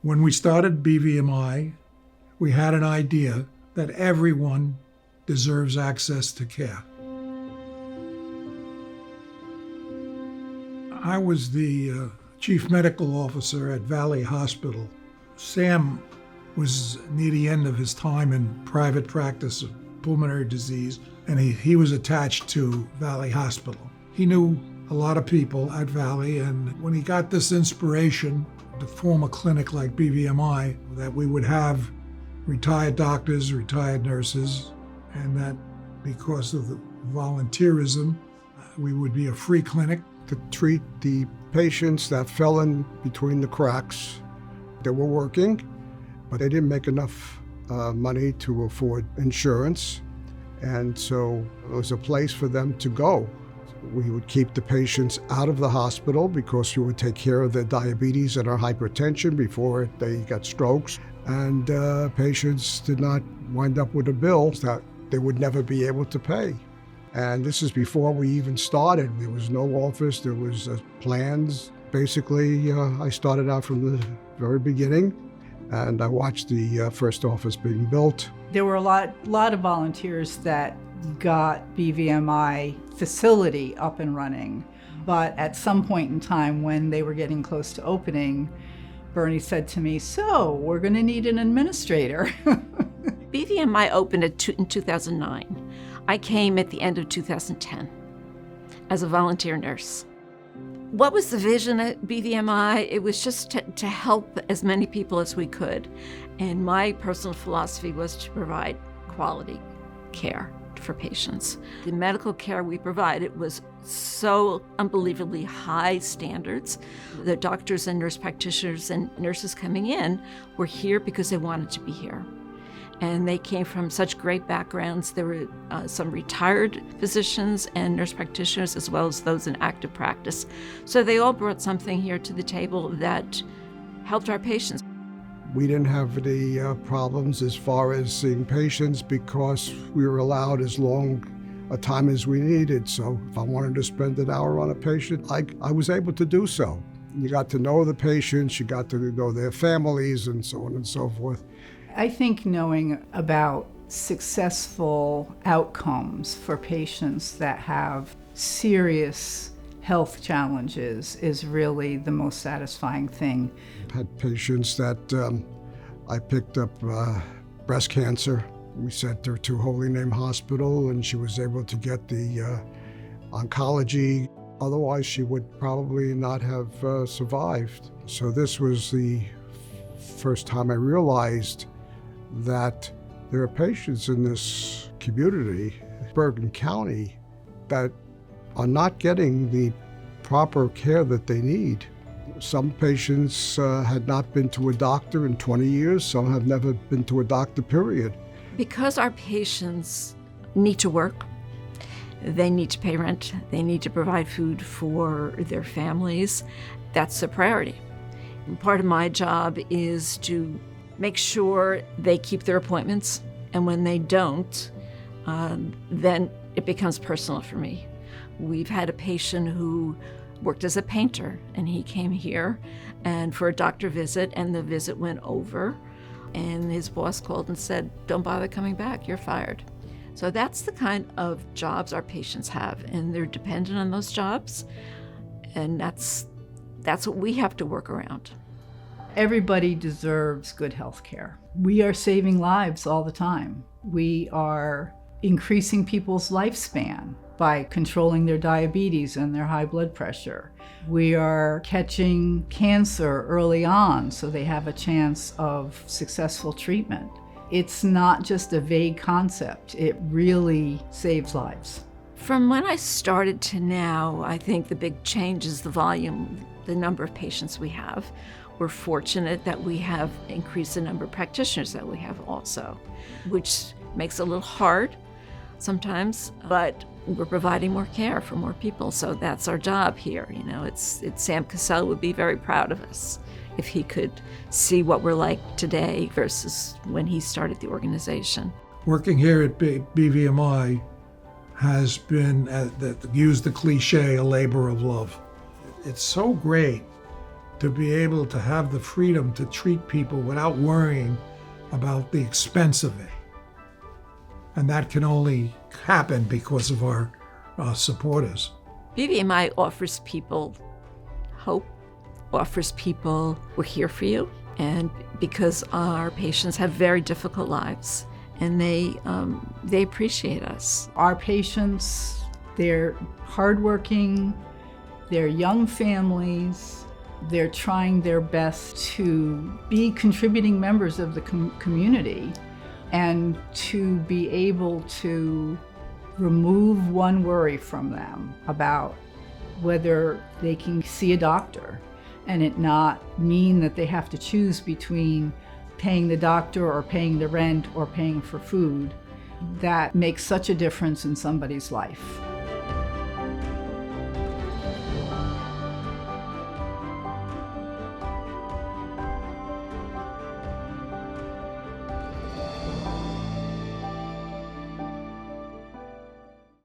When we started BVMI, we had an idea that everyone deserves access to care. I was the chief medical officer at Valley Hospital. Sam was near the end of his time in private practice of pulmonary disease, and he was attached to Valley Hospital. He knew a lot of people at Valley, and when he got this inspiration to form a clinic like BVMI, that we would have retired doctors, retired nurses, and that because of the volunteerism, we would be a free clinic. To treat the patients that fell in between the cracks. They were working, but they didn't make enough money to afford insurance, and so it was a place for them to go. We would keep the patients out of the hospital because we would take care of their diabetes and their hypertension before they got strokes, and patients did not wind up with a bill that they would never be able to pay. And this is before we even started. There was no office, there was plans. Basically, I started out from the very beginning, and I watched the first office being built. There were a lot of volunteers that got BVMI facility up and running. But at some point in time when they were getting close to opening, Bernie said to me, "So, we're gonna need an administrator." BVMI opened in 2009. I came at the end of 2010 as a volunteer nurse. What was the vision at BVMI? It was just to help as many people as we could. And my personal philosophy was to provide quality care for patients. The medical care we provided was so unbelievably high standards. The doctors and nurse practitioners and nurses coming in were here because they wanted to be here. And they came from such great backgrounds. There were some retired physicians and nurse practitioners, as well as those in active practice. So they all brought something here to the table that helped our patients. We didn't have any problems as far as seeing patients because we were allowed as long a time as we needed. So if I wanted to spend an hour on a patient, I was able to do so. You got to know the patients, you got to know their families, and so on and so forth. I think knowing about successful outcomes for patients that have serious health challenges is really the most satisfying thing. I've had patients that I picked up breast cancer. We sent her to Holy Name Hospital, and she was able to get the oncology. Otherwise, she would probably not have survived. So this was the first time I realized that there are patients in this community, Bergen County, that are not getting the proper care that they need. Some patients had not been to a doctor in 20 years, some have never been to a doctor, period. Because our patients need to work, they need to pay rent, they need to provide food for their families, that's a priority. And part of my job is to make sure they keep their appointments, and when they don't, then it becomes personal for me. We've had a patient who worked as a painter, and he came here and for a doctor visit, and the visit went over, and his boss called and said, "Don't bother coming back, you're fired." So that's the kind of jobs our patients have, and they're dependent on those jobs, and that's what we have to work around. Everybody deserves good health care. We are saving lives all the time. We are increasing people's lifespan by controlling their diabetes and their high blood pressure. We are catching cancer early on so they have a chance of successful treatment. It's not just a vague concept. It really saves lives. From when I started to now, I think the big change is the volume, the number of patients we have. We're fortunate that we have increased the number of practitioners that we have also, which makes it a little hard sometimes, but we're providing more care for more people, so that's our job here. You know, it's Sam Cassell would be very proud of us if he could see what we're like today versus when he started the organization. Working here at BVMI has been, use the cliche, a labor of love. It's so great to be able to have the freedom to treat people without worrying about the expense of it. And that can only happen because of our supporters. BVMI offers people hope, offers people, we're here for you. And because our patients have very difficult lives, and they appreciate us. Our patients, they're hardworking, they're young families, they're trying their best to be contributing members of the community and to be able to remove one worry from them about whether they can see a doctor and it not mean that they have to choose between paying the doctor or paying the rent or paying for food. That makes such a difference in somebody's life.